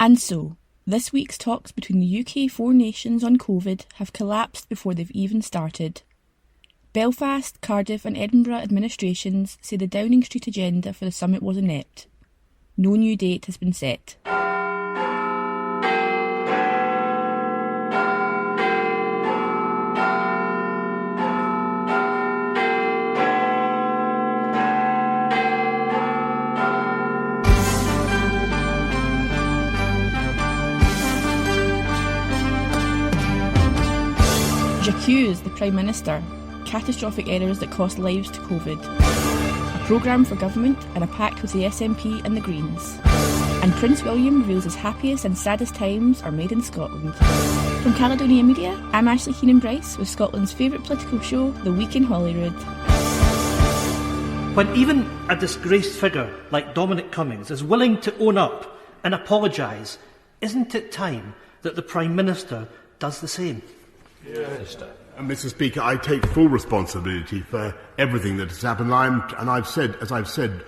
And so, this week's talks between the UK four nations on COVID have collapsed before they've even started. Belfast, Cardiff and Edinburgh administrations say the Downing Street agenda for the summit was inept. No new date has been set. J'accuse the Prime Minister. Catastrophic errors that cost lives to COVID. A programme for government and a pact with the SNP and the Greens. And Prince William reveals his happiest and saddest times are made in Scotland. From Caledonia Media, I'm Ashley Keenan-Bryce with Scotland's favourite political show, The Week in Holyrood. When even a disgraced figure like Dominic Cummings is willing to own up and apologise, isn't it time that the Prime Minister does the same? Yes. Mr. Speaker, I take full responsibility for everything that has happened. I've said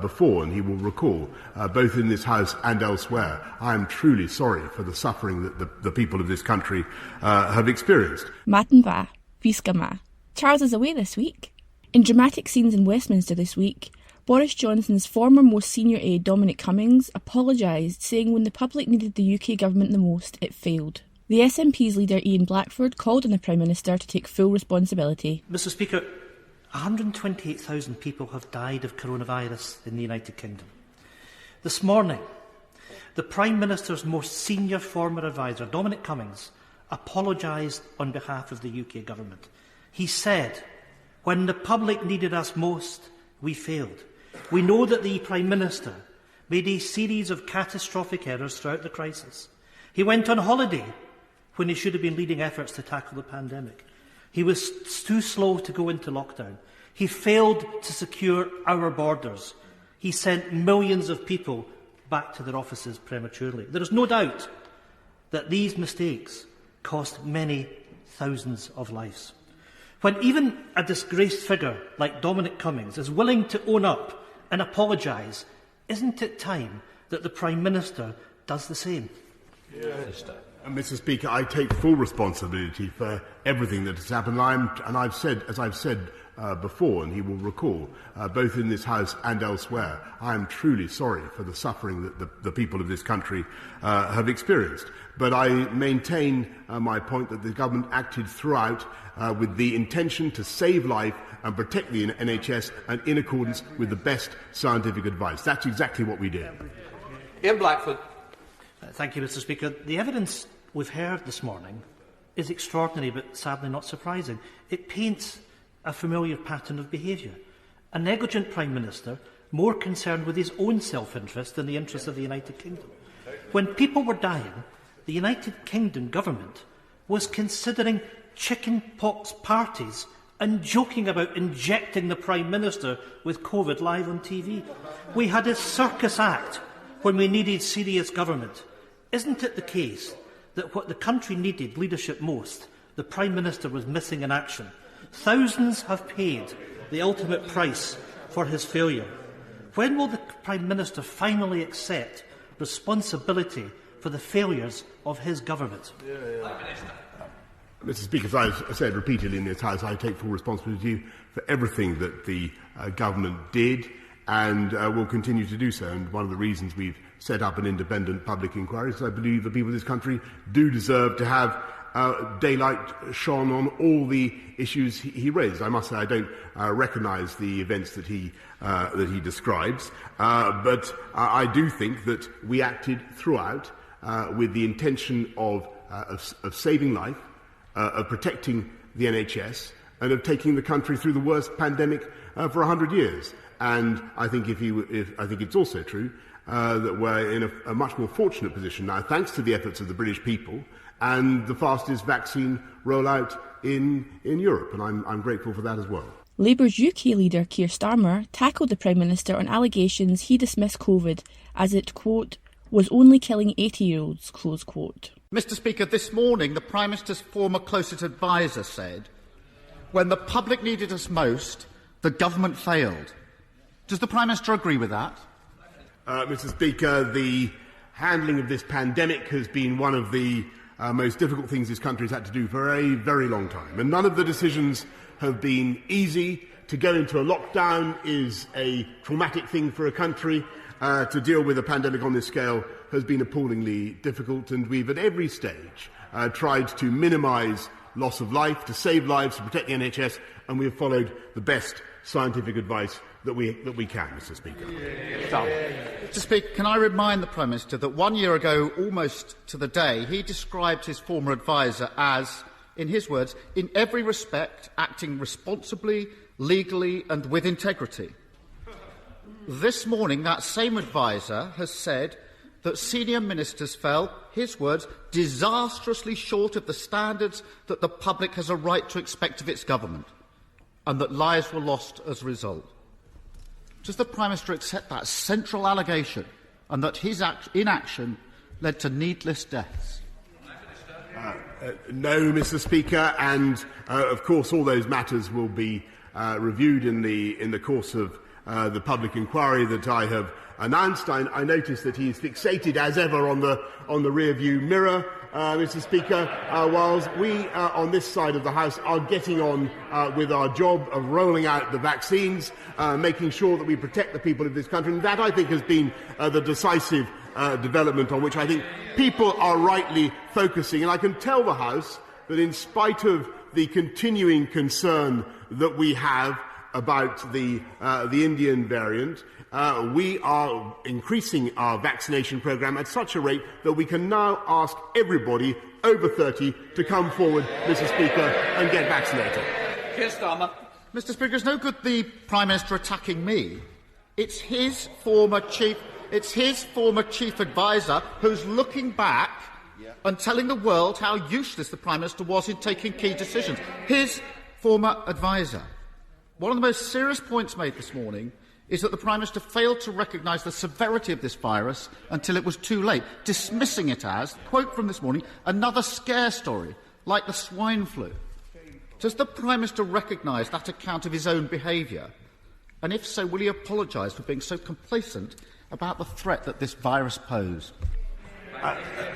before, and he will recall, both in this House and elsewhere, I am truly sorry for the suffering that the people of this country have experienced. Maten va, Viskama. Charles is away this week. In dramatic scenes in Westminster this week, Boris Johnson's former most senior aide Dominic Cummings apologised, saying when the public needed the UK government the most, it failed. The SNP's leader Ian Blackford called on the Prime Minister to take full responsibility. Mr. Speaker, 128,000 people have died of coronavirus in the United Kingdom. This morning, the Prime Minister's most senior former adviser, Dominic Cummings, apologised on behalf of the UK government. He said, when the public needed us most, we failed. We know that the Prime Minister made a series of catastrophic errors throughout the crisis. He went on holiday when he should have been leading efforts to tackle the pandemic. He was too slow to go into lockdown. He failed to secure our borders. He sent millions of people back to their offices prematurely. There is no doubt that these mistakes cost many thousands of lives. When even a disgraced figure like Dominic Cummings is willing to own up and apologise, isn't it time that the Prime Minister does the same? Yes. Mr. Speaker, I take full responsibility for everything that has happened. I've said before, and he will recall, both in this House and elsewhere, I am truly sorry for the suffering that the people of this country have experienced. But I maintain my point that the government acted throughout with the intention to save life and protect the NHS and in accordance with the best scientific advice. That's exactly what we did. Ian Blackford. Thank you, Mr. Speaker. The evidence we've heard this morning is extraordinary but sadly not surprising. It paints a familiar pattern of behaviour. A negligent Prime Minister more concerned with his own self-interest than the interests of the United Kingdom. When people were dying, the United Kingdom government was considering chickenpox parties and joking about injecting the Prime Minister with COVID live on TV. We had a circus act when we needed serious government. Isn't it the case that what the country needed leadership most, the Prime Minister was missing in action? Thousands have paid the ultimate price for his failure. When will the Prime Minister finally accept responsibility for the failures of his government? Mr. Speaker, as I've said repeatedly in this House, I take full responsibility for everything that the government did and will continue to do so. And one of the reasons we've set up an independent public inquiry is I believe the people of this country do deserve to have daylight shone on all the issues he raised. I must say I don't recognise the events that he describes, but I do think that we acted throughout with the intention of saving life, of protecting the NHS, and of taking the country through the worst pandemic for 100 years. And I think I think it's also true that we're in a much more fortunate position now, thanks to the efforts of the British people and the fastest vaccine rollout in Europe, and I'm grateful for that as well. Labour's UK leader Keir Starmer tackled the Prime Minister on allegations he dismissed COVID as it, quote, was only killing 80-year-olds, close quote. Mr. Speaker, this morning the Prime Minister's former closest adviser said, when the public needed us most, the government failed. Does the Prime Minister agree with that? Mr. Speaker, the handling of this pandemic has been one of the most difficult things this country has had to do for a very long time. And none of the decisions have been easy. To go into a lockdown is a traumatic thing for a country. To deal with a pandemic on this scale has been appallingly difficult, and we've at every stage tried to minimise loss of life, to save lives, to protect the NHS, and we have followed the best scientific advice that we can, Mr. Speaker. Mr. Speaker, can I remind the Prime Minister that 1 year ago, almost to the day, he described his former adviser as, in his words, in every respect, acting responsibly, legally and with integrity. This morning, that same adviser has said that senior ministers fell, his words, disastrously short of the standards that the public has a right to expect of its government, and that lives were lost as a result. Does the Prime Minister accept that central allegation and that his inaction led to needless deaths? No, Mr. Speaker, and of course all those matters will be reviewed in the course of the public inquiry that I have announced. I notice that he is fixated, as ever, on the rear-view mirror, Mr. Speaker, whilst we on this side of the House are getting on with our job of rolling out the vaccines, making sure that we protect the people of this country. And that, I think, has been the decisive development on which I think people are rightly focusing. And I can tell the House that in spite of the continuing concern that we have about the Indian variant, we are increasing our vaccination programme at such a rate that we can now ask everybody over 30 to come forward, Mr. Speaker, and get vaccinated. Mr. Speaker, it's no good the Prime Minister attacking me. It's his former chief adviser who's looking back and telling the world how useless the Prime Minister was in taking key decisions. His former adviser. One of the most serious points made this morning is that the Prime Minister failed to recognise the severity of this virus until it was too late, dismissing it as, quote from this morning, another scare story, like the swine flu. Does the Prime Minister recognise that account of his own behaviour? And if so, will he apologise for being so complacent about the threat that this virus posed?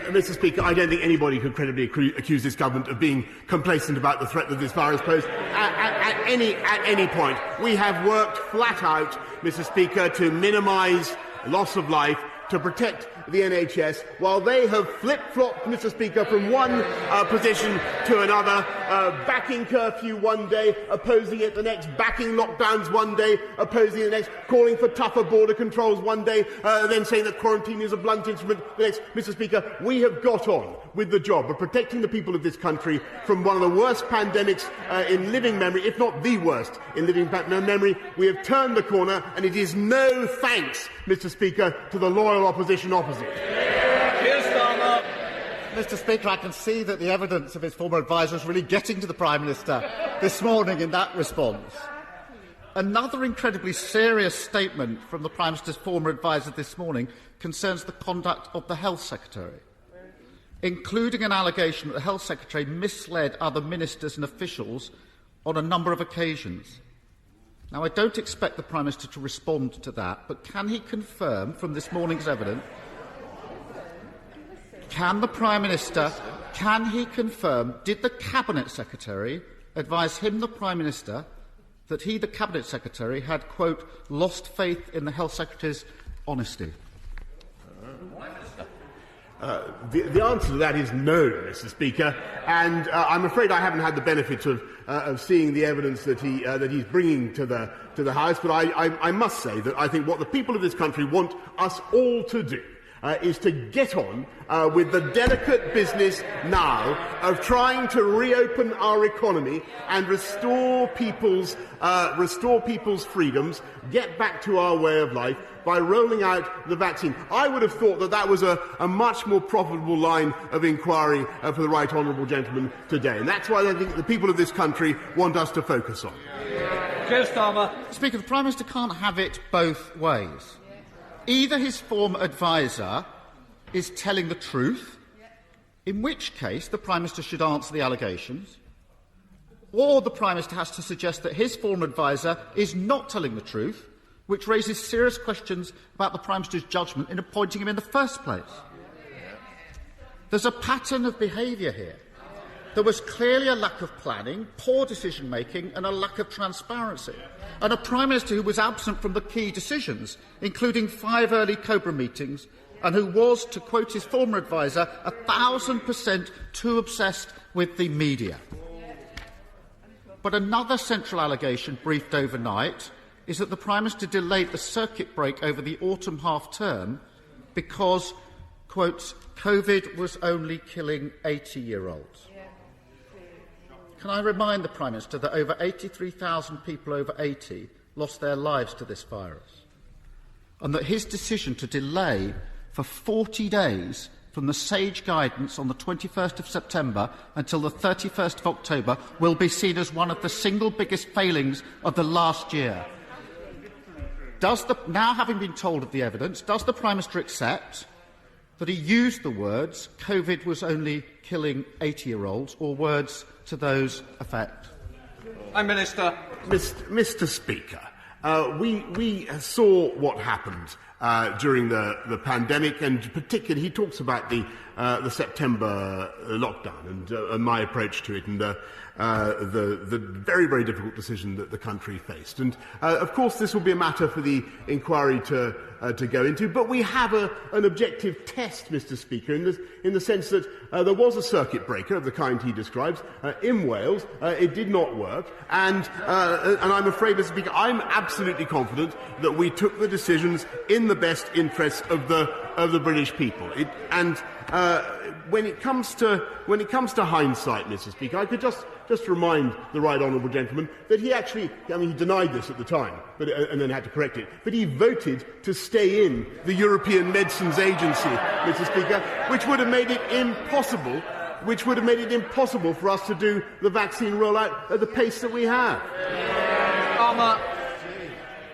Mr. Speaker, I don't think anybody could credibly accuse this government of being complacent about the threat that this virus posed at any point. We have worked flat out, Mr. Speaker, to minimise loss of life, to protect the NHS, while they have flip-flopped, Mr. Speaker, from one position to another, backing curfew one day, opposing it the next, backing lockdowns one day, opposing it the next, calling for tougher border controls one day, then saying that quarantine is a blunt instrument the next. Mr. Speaker, we have got on with the job of protecting the people of this country from one of the worst pandemics in living memory, if not the worst in living memory. We have turned the corner, and it is no thanks, Mr. Speaker, to the loyal opposition opposite. Mr. Speaker, I can see that the evidence of his former adviser is really getting to the Prime Minister this morning in that response. Another incredibly serious statement from the Prime Minister's former adviser this morning concerns the conduct of the Health Secretary, including an allegation that the Health Secretary misled other ministers and officials on a number of occasions. Now, I don't expect the Prime Minister to respond to that, but can he confirm from this morning's evidence, can the Prime Minister, did the Cabinet Secretary advise him, the Prime Minister, that he, the Cabinet Secretary, had, quote, lost faith in the Health Secretary's honesty? The answer to that is no, Mr. Speaker, and I'm afraid I haven't had the benefit of seeing the evidence that he's bringing to the House. But I must say that I think what the people of this country want us all to do is to get on with the delicate business now of trying to reopen our economy and restore people's freedoms, get back to our way of life by rolling out the vaccine. I would have thought that was a much more profitable line of inquiry for the right honourable gentleman today. And that's why I think the people of this country want us to focus on. Speaker, the Prime Minister can't have it both ways. Either his former adviser is telling the truth, in which case the Prime Minister should answer the allegations, or the Prime Minister has to suggest that his former adviser is not telling the truth, which raises serious questions about the Prime Minister's judgment in appointing him in the first place. There's a pattern of behaviour here. There was clearly a lack of planning, poor decision-making and a lack of transparency, and a Prime Minister who was absent from the key decisions, including 5 early Cobra meetings, and who was, to quote his former adviser, 1,000% too obsessed with the media. But another central allegation briefed overnight is that the Prime Minister delayed the circuit break over the autumn half-term because, quote, COVID was only killing 80-year-olds. Can I remind the Prime Minister that over 83,000 people over 80 lost their lives to this virus, and that his decision to delay for 40 days from the sage guidance on the 21st of September until the 31st of October will be seen as one of the single biggest failings of the last year? Now having been told of the evidence, does the Prime Minister accept that he used the words "COVID was only killing 80-year-olds" or words to those effect? Prime Minister. Mr. Speaker, we saw what happened during the pandemic, and particularly he talks about the September lockdown and my approach to it, and the very, very difficult decision that the country faced. And of course, this will be a matter for the inquiry to go into. But we have an objective test, Mr. Speaker, in the sense that there was a circuit breaker of the kind he describes in Wales. It did not work, and I'm afraid, Mr. Speaker, I'm absolutely confident that we took the decisions in the best interests of the British people. When it comes to hindsight, Mr. Speaker, I could just remind the right honourable gentleman that he actually, he denied this at the time, and then had to correct it, but he voted to stay in the European Medicines Agency, Mr. Speaker, which would have made it impossible for us to do the vaccine rollout at the pace that we have.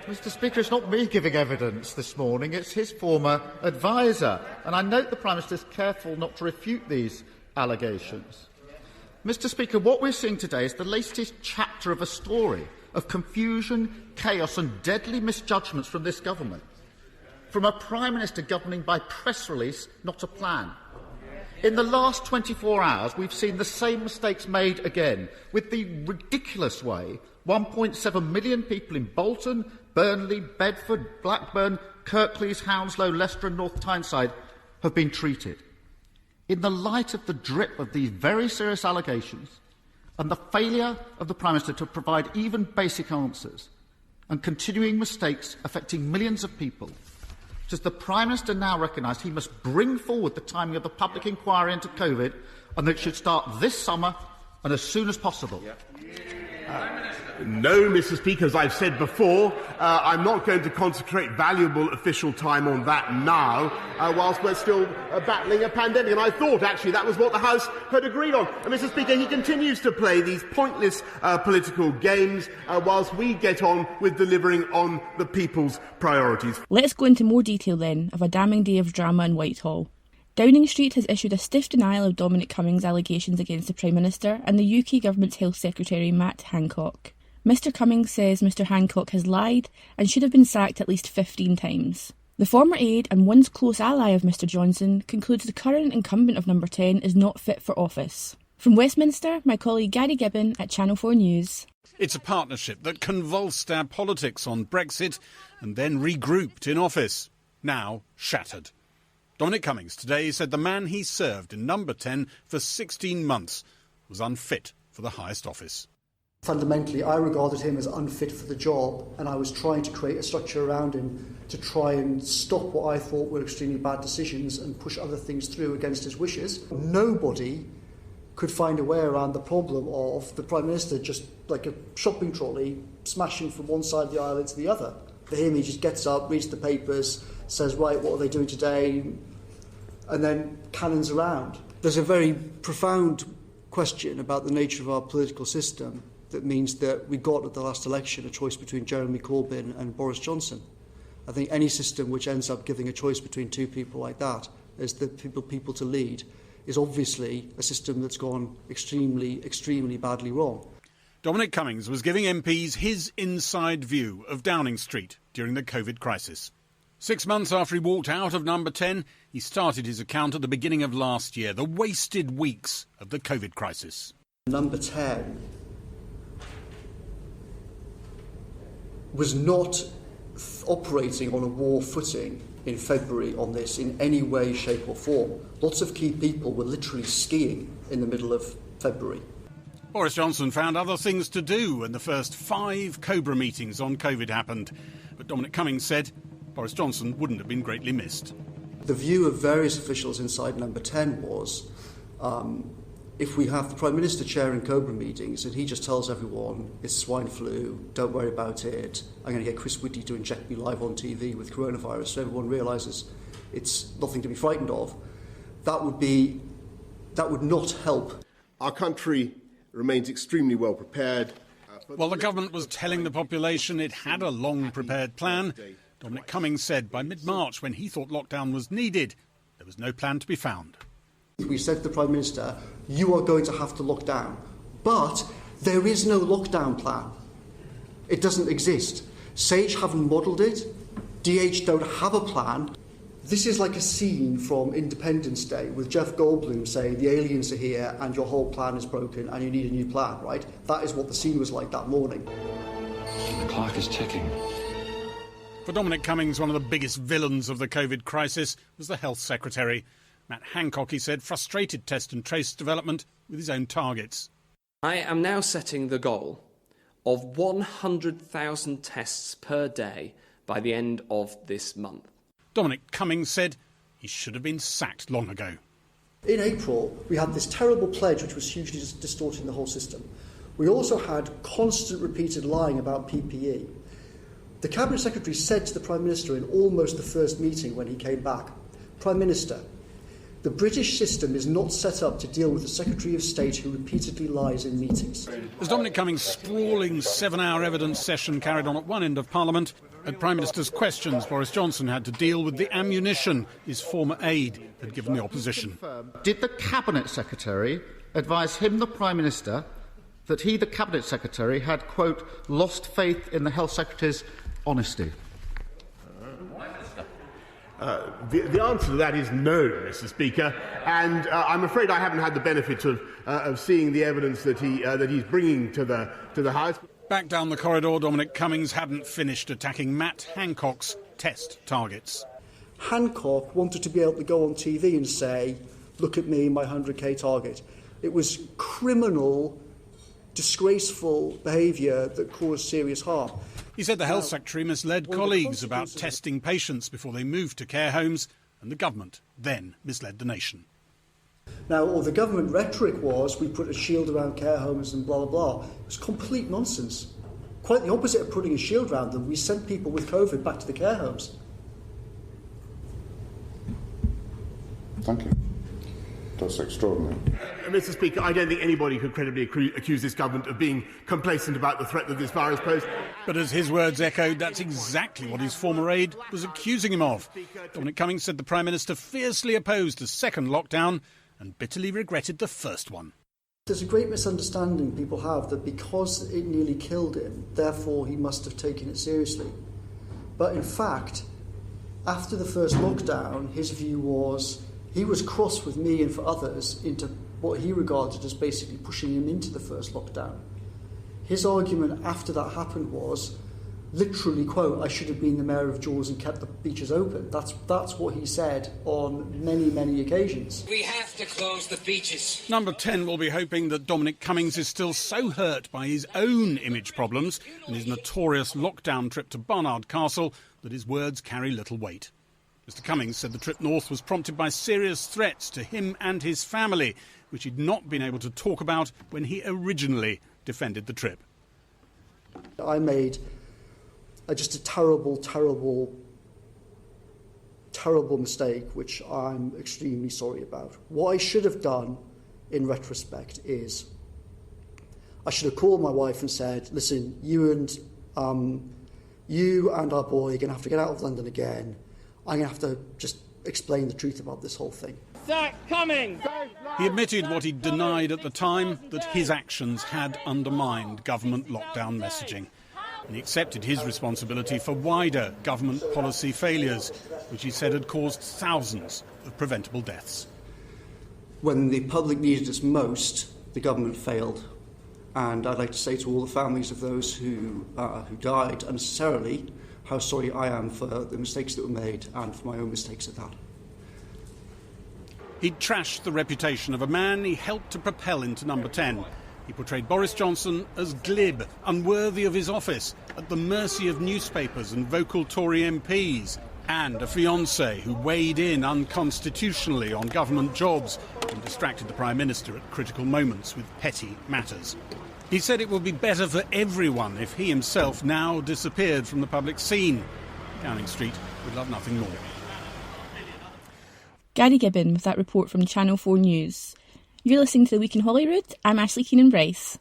Mr. Speaker, it's not me giving evidence this morning, it's his former adviser. And I note the Prime Minister is careful not to refute these allegations. Mr. Speaker, what we're seeing today is the latest chapter of a story of confusion, chaos and deadly misjudgments from this government. From a Prime Minister governing by press release, not a plan. In the last 24 hours, we've seen the same mistakes made again, with the ridiculous way 1.7 million people in Bolton, Burnley, Bedford, Blackburn, Kirklees, Hounslow, Leicester and North Tyneside have been treated. In the light of the drip of these very serious allegations and the failure of the Prime Minister to provide even basic answers and continuing mistakes affecting millions of people, does the Prime Minister now recognise he must bring forward the timing of the public inquiry into COVID and that it should start this summer and as soon as possible? No, Mr. Speaker, as I've said before, I'm not going to concentrate valuable official time on that now, whilst we're still battling a pandemic. And I thought, actually, that was what the House had agreed on. And, Mr. Speaker, he continues to play these pointless political games whilst we get on with delivering on the people's priorities. Let's go into more detail then of a damning day of drama in Whitehall. Downing Street has issued a stiff denial of Dominic Cummings' allegations against the Prime Minister and the UK Government's Health Secretary Matt Hancock. Mr Cummings says Mr Hancock has lied and should have been sacked at least 15 times. The former aide and once close ally of Mr Johnson concludes the current incumbent of Number 10 is not fit for office. From Westminster, my colleague Gary Gibbon at Channel 4 News. It's a partnership that convulsed our politics on Brexit and then regrouped in office. Now shattered. Dominic Cummings today said the man he served in Number 10 for 16 months was unfit for the highest office. Fundamentally, I regarded him as unfit for the job, and I was trying to create a structure around him to try and stop what I thought were extremely bad decisions and push other things through against his wishes. Nobody could find a way around the problem of the Prime Minister just like a shopping trolley smashing from one side of the aisle into the other. For him, he just gets up, reads the papers, says, right, what are they doing today? And then cannons around. There's a very profound question about the nature of our political system that means that we got at the last election a choice between Jeremy Corbyn and Boris Johnson. I think any system which ends up giving a choice between two people like that as the people to lead is obviously a system that's gone extremely, extremely badly wrong. Dominic Cummings was giving MPs his inside view of Downing Street during the COVID crisis. 6 months after he walked out of Number 10, he started his account at the beginning of last year, the wasted weeks of the COVID crisis. Number 10 was not operating on a war footing in February on this in any way, shape or form. Lots of key people were literally skiing in the middle of February. Boris Johnson found other things to do when the first 5 Cobra meetings on COVID happened. But Dominic Cummings said Boris Johnson wouldn't have been greatly missed. The view of various officials inside Number 10 was, if we have the Prime Minister chairing Cobra meetings and he just tells everyone it's swine flu, don't worry about it, I'm going to get Chris Whitty to inject me live on TV with coronavirus so everyone realises it's nothing to be frightened of, that would not help. Our country remains extremely well prepared. While the government was telling the population it had a long-prepared plan, Dominic Cummings said by mid-March, when he thought lockdown was needed, there was no plan to be found. We said to the Prime Minister, you are going to have to lock down. But there is no lockdown plan. It doesn't exist. SAGE haven't modelled it. DH don't have a plan. This is like a scene from Independence Day with Jeff Goldblum saying the aliens are here and your whole plan is broken and you need a new plan, right? That is what the scene was like that morning. The clock is ticking. For Dominic Cummings, one of the biggest villains of the COVID crisis was the Health Secretary. Matt Hancock, he said, frustrated test and trace development with his own targets. I am now setting the goal of 100,000 tests per day by the end of this month. Dominic Cummings said he should have been sacked long ago. In April, we had this terrible pledge which was hugely distorting the whole system. We also had constant repeated lying about PPE. The Cabinet Secretary said to the Prime Minister in almost the first meeting when he came back, Prime Minister, the British system is not set up to deal with the Secretary of State who repeatedly lies in meetings. As Dominic Cummings' sprawling 7-hour evidence session carried on at one end of Parliament, at Prime Minister's questions, Boris Johnson had to deal with the ammunition his former aide had given the opposition. Did the Cabinet Secretary advise him, the Prime Minister, that he, the Cabinet Secretary, had, quote, lost faith in the Health Secretary's honesty? The answer to that is no, Mr. Speaker, and I'm afraid I haven't had the benefit of seeing the evidence that he's bringing to the House. Back down the corridor, Dominic Cummings hadn't finished attacking Matt Hancock's test targets. Hancock wanted to be able to go on TV and say, look at me, my 100k target. It was criminal, disgraceful behaviour that caused serious harm. He said the Health Secretary misled colleagues about testing patients before they moved to care homes, and the government then misled the nation. Now, all the government rhetoric was, we put a shield around care homes and blah, blah, blah. It was complete nonsense. Quite the opposite of putting a shield around them. We sent people with COVID back to the care homes. Thank you. That's extraordinary. Mr. Speaker, I don't think anybody could credibly accuse this government of being complacent about the threat that this virus posed. But as his words echoed, that's exactly what his former aide was accusing him of. Dominic Cummings said the Prime Minister fiercely opposed a second lockdown and bitterly regretted the first one. There's a great misunderstanding people have that because it nearly killed him, therefore he must have taken it seriously. But in fact, after the first lockdown, his view was he was cross with me and for others into what he regarded as basically pushing him into the first lockdown. His argument after that happened was, literally, quote, I should have been the mayor of Jaws and kept the beaches open. That's what he said on many, many occasions. We have to close the beaches. Number 10 will be hoping that Dominic Cummings is still so hurt by his own image problems and his notorious lockdown trip to Barnard Castle that his words carry little weight. Mr Cummings said the trip north was prompted by serious threats to him and his family, which he'd not been able to talk about when he originally defended the trip. I made just a terrible, terrible, terrible mistake, which I'm extremely sorry about. What I should have done, in retrospect, is I should have called my wife and said, listen, you and our boy are going to have to get out of London again. I'm going to have to just explain the truth about this whole thing. Zach Cummings! He admitted what he'd denied at the time, that his actions had undermined government lockdown messaging. And he accepted his responsibility for wider government policy failures, which he said had caused thousands of preventable deaths. When the public needed us most, the government failed. And I'd like to say to all the families of those who died unnecessarily how sorry I am for the mistakes that were made and for my own mistakes at that. He'd trashed the reputation of a man he helped to propel into number 10. He portrayed Boris Johnson as glib, unworthy of his office, at the mercy of newspapers and vocal Tory MPs, and a fiancée who weighed in unconstitutionally on government jobs and distracted the Prime Minister at critical moments with petty matters. He said it would be better for everyone if he himself now disappeared from the public scene. Downing Street would love nothing more. Gary Gibbon with that report from Channel 4 News. You're listening to The Week in Holyrood. I'm Ashley Keenan-Bryce.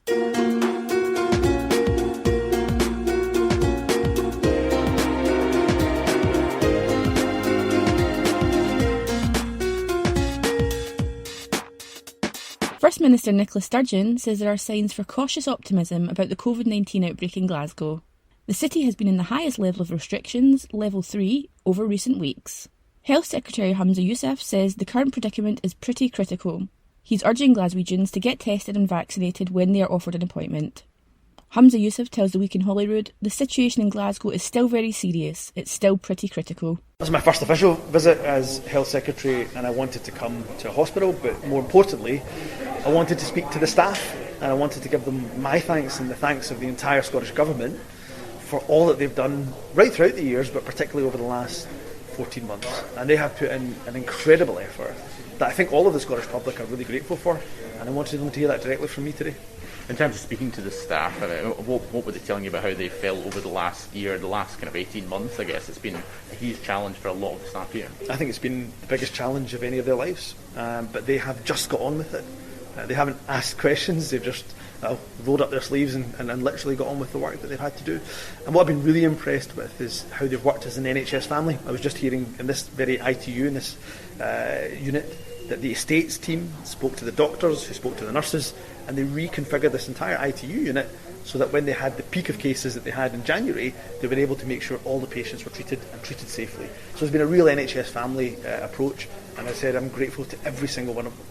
First Minister Nicola Sturgeon says there are signs for cautious optimism about the COVID-19 outbreak in Glasgow. The city has been in the highest level of restrictions, level 3, over recent weeks. Health Secretary Humza Yousaf says the current predicament is pretty critical. He's urging Glaswegians to get tested and vaccinated when they are offered an appointment. Humza Yousaf tells The Week in Holyrood the situation in Glasgow is still very serious. It's still pretty critical. This is my first official visit as Health Secretary, and I wanted to come to a hospital, but more importantly, I wanted to speak to the staff, and I wanted to give them my thanks and the thanks of the entire Scottish Government for all that they've done right throughout the years, but particularly over the last 14 months. And they have put in an incredible effort that I think all of the Scottish public are really grateful for, and I wanted them to hear that directly from me today. In terms of speaking to the staff, what were they telling you about how they felt over the last year, the last kind of 18 months, I guess? It's been a huge challenge for a lot of the staff here. I think it's been the biggest challenge of any of their lives, but they have just got on with it. They haven't asked questions, they've just rolled up their sleeves and literally got on with the work that they've had to do. And what I've been really impressed with is how they've worked as an NHS family. I was just hearing in this very ITU, in this unit, that the estates team spoke to the doctors, who spoke to the nurses, and they reconfigured this entire ITU unit so that when they had the peak of cases that they had in January, they were able to make sure all the patients were treated and treated safely. So it's been a real NHS family approach, and as I said, I'm grateful to every single one of them.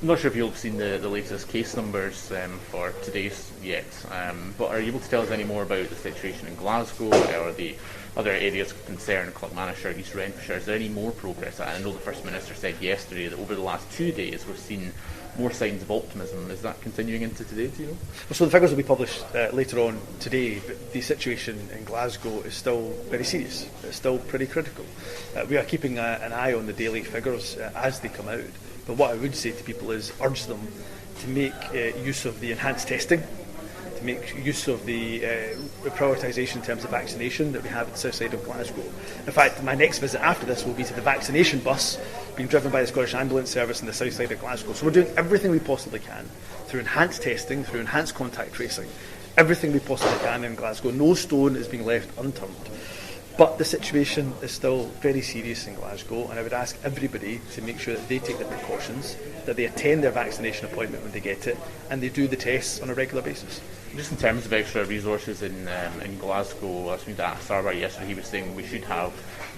I'm not sure if you've seen the latest case numbers for today yet, but are you able to tell us any more about the situation in Glasgow or the other areas of concern, Clogmanashire, East Renfrewshire? Is there any more progress? I know the First Minister said yesterday that over the last 2 days we've seen more signs of optimism. Is that continuing into today, do you know? So the figures will be published later on today, but the situation in Glasgow is still very serious. It's still pretty critical. We are keeping an eye on the daily figures as they come out. But what I would say to people is urge them to make use of the enhanced testing, to make use of the prioritisation in terms of vaccination that we have at the south side of Glasgow. In fact, my next visit after this will be to the vaccination bus being driven by the Scottish Ambulance Service in the south side of Glasgow. So we're doing everything we possibly can through enhanced testing, through enhanced contact tracing, everything we possibly can in Glasgow. No stone is being left unturned. But the situation is still very serious in Glasgow, and I would ask everybody to make sure that they take the precautions, that they attend their vaccination appointment when they get it, and they do the tests on a regular basis. Just in terms of extra resources in Glasgow, I was speaking to Sarwar yesterday, he was saying we should have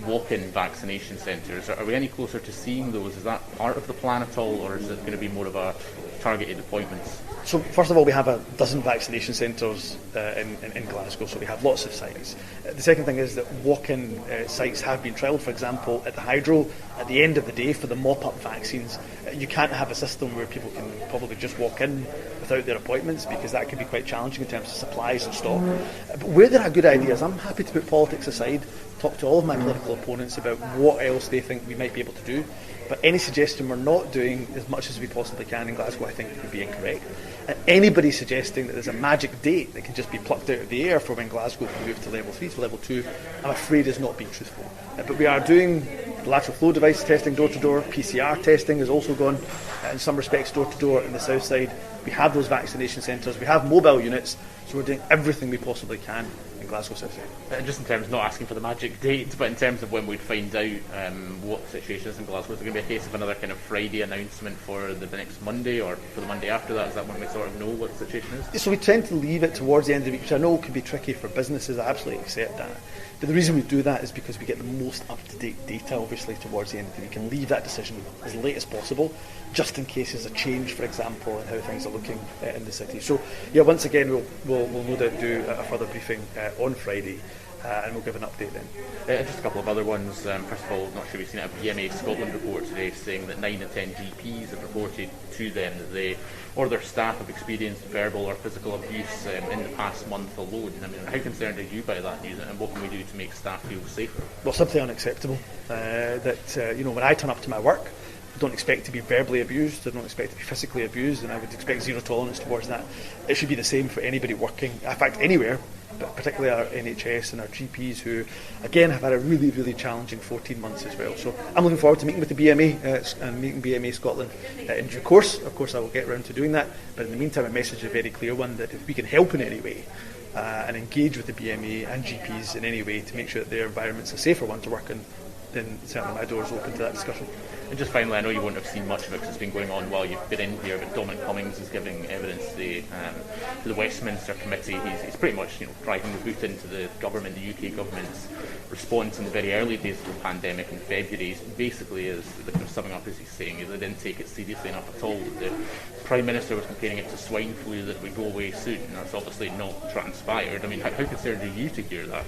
walk-in vaccination centres. Are we any closer to seeing those? Is that part of the plan at all, or is it going to be more of a targeted appointments? So first of all, we have a dozen vaccination centres in Glasgow, so we have lots of sites. The second thing is that walk-in sites have been trialled. For example, at the Hydro, at the end of the day for the mop-up vaccines, you can't have a system where people can probably just walk in without their appointments, because that can be quite challenging in terms of supplies and stock. But where there are good ideas, I'm happy to put politics aside, talk to all of my political opponents about what else they think we might be able to do. But any suggestion we're not doing as much as we possibly can in Glasgow, I think, would be incorrect. Anybody suggesting that there's a magic date that can just be plucked out of the air for when Glasgow can move to level 3 to level 2, I'm afraid is not being truthful. But we are doing lateral flow device testing door-to-door. PCR testing has also gone, in some respects, door-to-door in the south side. We have those vaccination centres. We have mobile units. So we're doing everything we possibly can in Glasgow City. And just in terms, not asking for the magic date, but in terms of when we'd find out what the situation is in Glasgow, is it going to be a case of another kind of Friday announcement for the next Monday, or for the Monday after that? Is that when we sort of know what the situation is? So we tend to leave it towards the end of the week, which I know can be tricky for businesses. I absolutely accept that. But the reason we do that is because we get the most up-to-date data, obviously, towards the end of the week, and leave that decision as late as possible, just in case there's a change, for example, in how things are looking in the city. So, yeah, once again, we'll no doubt do a further briefing on Friday, and we'll give an update then. Just a couple of other ones. First of all, not sure we've seen it, a BMA Scotland report today saying that 9 in 10 GPs have reported to them that they or their staff have experienced verbal or physical abuse in the past month alone. I mean, how concerned are you by that news, and what can we do to make staff feel safer? Well, simply unacceptable. When I turn up to my work, I don't expect to be verbally abused, I don't expect to be physically abused, and I would expect zero tolerance towards that. It should be the same for anybody working, in fact anywhere, but particularly our NHS and our GPs, who again have had a really, really challenging 14 months as well. So I'm looking forward to meeting with the BMA and meeting BMA Scotland in due course. Of course I will get around to doing that, but in the meantime a message is a very clear one, that if we can help in any way and engage with the BMA and GPs in any way to make sure that their environment's a safer one to work in, then certainly my door is open to that discussion. And just finally, I know you won't have seen much of it because it's been going on while you've been in here, but Dominic Cummings is giving evidence to the Westminster Committee. He's pretty much driving the boot into the government, the UK government's response in the very early days of the pandemic in February. Basically, is summing up as he's saying, they didn't take it seriously enough at all. The Prime Minister was comparing it to swine flu that would go away soon, and that's obviously not transpired. I mean, how concerned are you to hear that?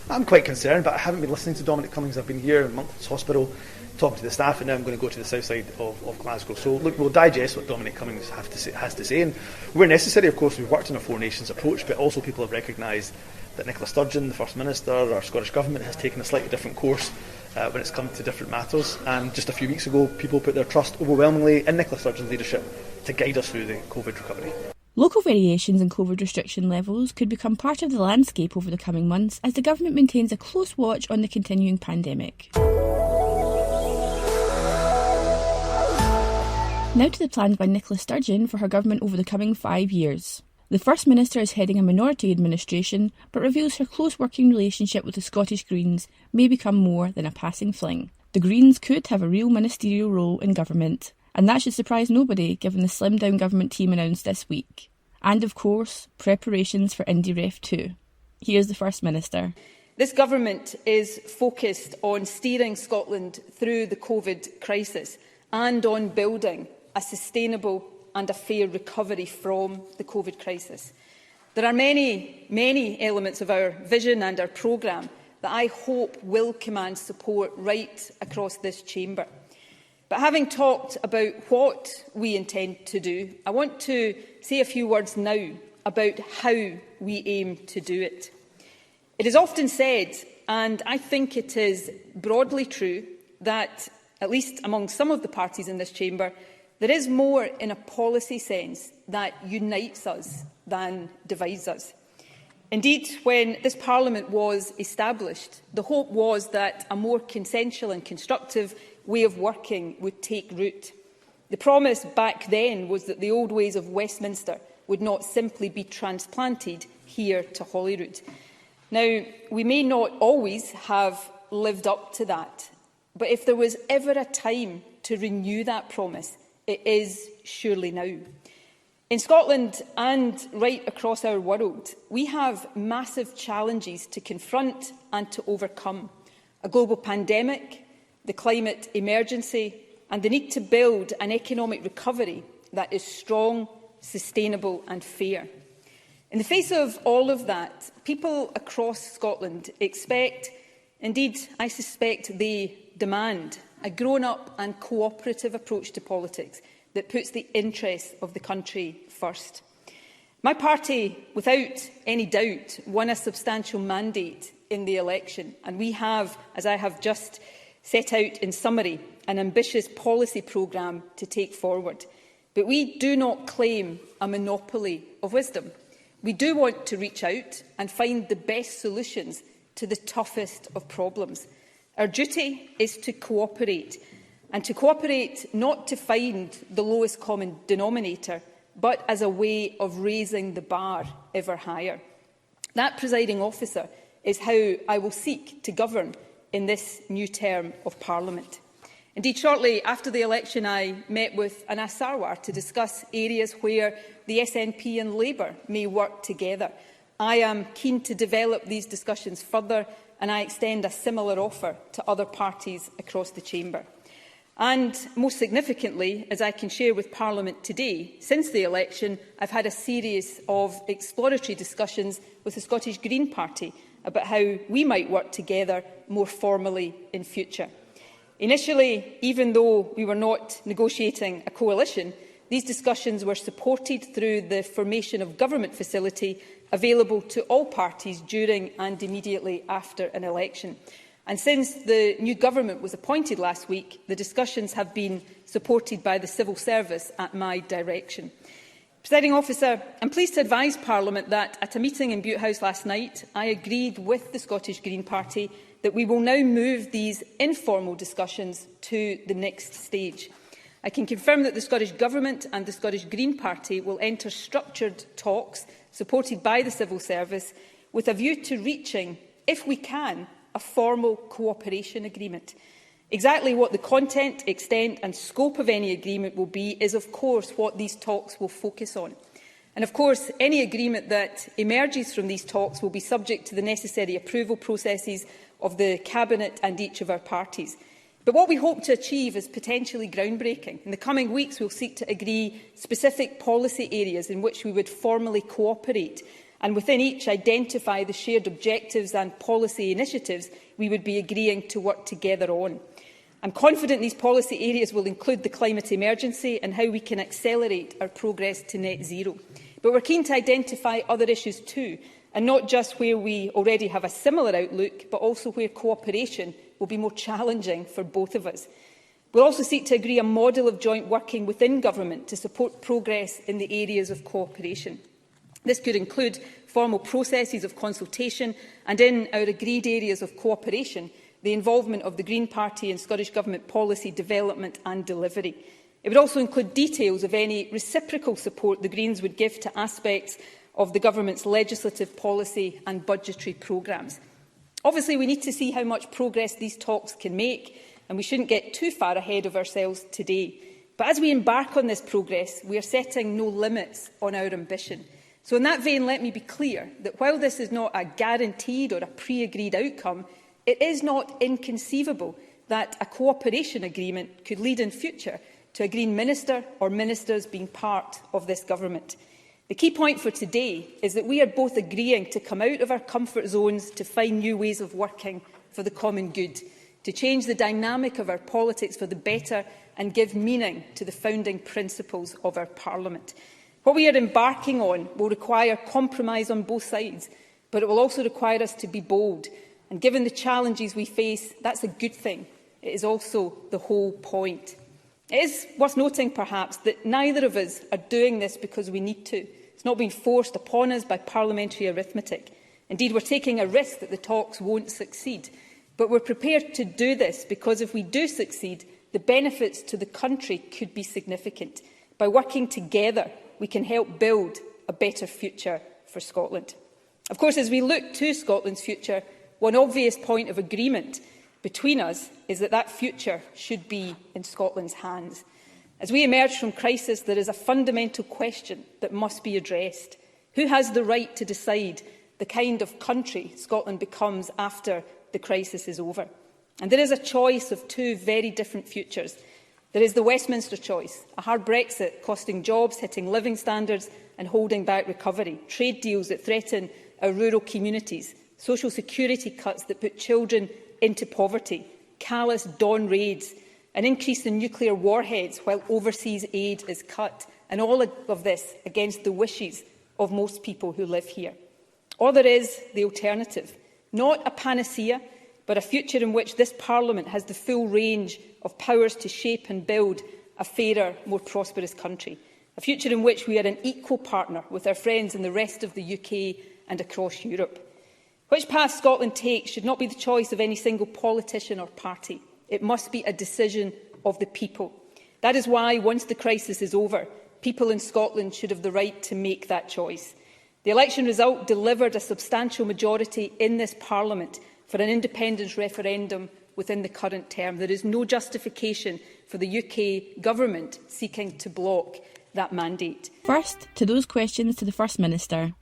I'm quite concerned, but I haven't been listening to Dominic Cummings. I've been here in Monklands Hospital talking to the staff, and now I'm going to go to the south side of Glasgow. So look, we'll digest what Dominic Cummings has to say, and where necessary, of course, we've worked on a four nations approach, but also people have recognised that Nicola Sturgeon, the First Minister, our Scottish Government, has taken a slightly different course when it's come to different matters. And just a few weeks ago, people put their trust overwhelmingly in Nicola Sturgeon's leadership to guide us through the COVID recovery. Local variations in COVID restriction levels could become part of the landscape over the coming months as the government maintains a close watch on the continuing pandemic. Now to the plans by Nicola Sturgeon for her government over the coming 5 years. The First Minister is heading a minority administration, but reveals her close working relationship with the Scottish Greens may become more than a passing fling. The Greens could have a real ministerial role in government, and that should surprise nobody given the slimmed-down government team announced this week. And of course, preparations for IndyRef 2. Here's the First Minister. This government is focused on steering Scotland through the COVID crisis and on building a sustainable and a fair recovery from the COVID crisis. There are many elements of our vision and our programme that I hope will command support right across this chamber. But having talked about what we intend to do, I want to say a few words now about how we aim to do it. It is often said, and I think it is broadly true, that, at least among some of the parties in this chamber, there is more in a policy sense that unites us than divides us. Indeed, when this Parliament was established, the hope was that a more consensual and constructive way of working would take root. The promise back then was that the old ways of Westminster would not simply be transplanted here to Holyrood. Now, we may not always have lived up to that, but if there was ever a time to renew that promise, it is surely now. In Scotland and right across our world, we have massive challenges to confront and to overcome. A global pandemic, the climate emergency, and the need to build an economic recovery that is strong, sustainable and fair. In the face of all of that, people across Scotland expect, indeed I suspect they demand, a grown-up and cooperative approach to politics that puts the interests of the country first. My party, without any doubt, won a substantial mandate in the election, and we have, as I have just set out in summary, an ambitious policy programme to take forward. But we do not claim a monopoly of wisdom. We do want to reach out and find the best solutions to the toughest of problems. Our duty is to cooperate, and to cooperate not to find the lowest common denominator, but as a way of raising the bar ever higher. That, presiding officer, is how I will seek to govern in this new term of Parliament. Indeed, shortly after the election, I met with Anas Sarwar to discuss areas where the SNP and Labour may work together. I am keen to develop these discussions further, and I extend a similar offer to other parties across the chamber. And most significantly, as I can share with Parliament today, since the election, I've had a series of exploratory discussions with the Scottish Green Party about how we might work together more formally in future. Initially, even though we were not negotiating a coalition, these discussions were supported through the formation of government facility available to all parties during and immediately after an election. And since the new government was appointed last week, the discussions have been supported by the civil service at my direction. Presiding officer, I'm pleased to advise Parliament that at a meeting in Bute House last night, I agreed with the Scottish Green Party that we will now move these informal discussions to the next stage. I can confirm that the Scottish Government and the Scottish Green Party will enter structured talks, supported by the civil service, with a view to reaching, if we can, a formal cooperation agreement. Exactly what the content, extent and scope of any agreement will be is, of course, what these talks will focus on. And, of course, any agreement that emerges from these talks will be subject to the necessary approval processes of the Cabinet and each of our parties. But what we hope to achieve is potentially groundbreaking. In the coming weeks, we will seek to agree specific policy areas in which we would formally cooperate, and within each identify the shared objectives and policy initiatives we would be agreeing to work together on. I'm confident these policy areas will include the climate emergency and how we can accelerate our progress to net zero. But we're keen to identify other issues too, and not just where we already have a similar outlook, but also where cooperation will be more challenging for both of us. We'll also seek to agree a model of joint working within government to support progress in the areas of cooperation. This could include formal processes of consultation and, in our agreed areas of cooperation, the involvement of the Green Party in Scottish Government policy development and delivery. It would also include details of any reciprocal support the Greens would give to aspects of the Government's legislative policy and budgetary programmes. Obviously, we need to see how much progress these talks can make, and we shouldn't get too far ahead of ourselves today. But as we embark on this progress, we are setting no limits on our ambition. So in that vein, let me be clear that while this is not a guaranteed or a pre-agreed outcome, it is not inconceivable that a cooperation agreement could lead in future to a Green Minister or Ministers being part of this government. The key point for today is that we are both agreeing to come out of our comfort zones to find new ways of working for the common good, to change the dynamic of our politics for the better and give meaning to the founding principles of our Parliament. What we are embarking on will require compromise on both sides, but it will also require us to be bold. And given the challenges we face, that's a good thing. It is also the whole point. It is worth noting, perhaps, that neither of us are doing this because we need to. It's not being forced upon us by parliamentary arithmetic. Indeed, we're taking a risk that the talks won't succeed. But we're prepared to do this because if we do succeed, the benefits to the country could be significant. By working together, we can help build a better future for Scotland. Of course, as we look to Scotland's future, one obvious point of agreement between us is that that future should be in Scotland's hands. As we emerge from crisis, there is a fundamental question that must be addressed. Who has the right to decide the kind of country Scotland becomes after the crisis is over? And there is a choice of two very different futures. There is the Westminster choice, a hard Brexit costing jobs, hitting living standards and holding back recovery, trade deals that threaten our rural communities, social security cuts that put children into poverty, callous dawn raids, an increase in nuclear warheads while overseas aid is cut, and all of this against the wishes of most people who live here. Or there is the alternative, not a panacea, but a future in which this Parliament has the full range of powers to shape and build a fairer, more prosperous country. A future in which we are an equal partner with our friends in the rest of the UK and across Europe. Which path Scotland takes should not be the choice of any single politician or party. It must be a decision of the people. That is why, once the crisis is over, people in Scotland should have the right to make that choice. The election result delivered a substantial majority in this Parliament for an independence referendum within the current term. There is no justification for the UK Government seeking to block that mandate. First, to those questions to the First Minister.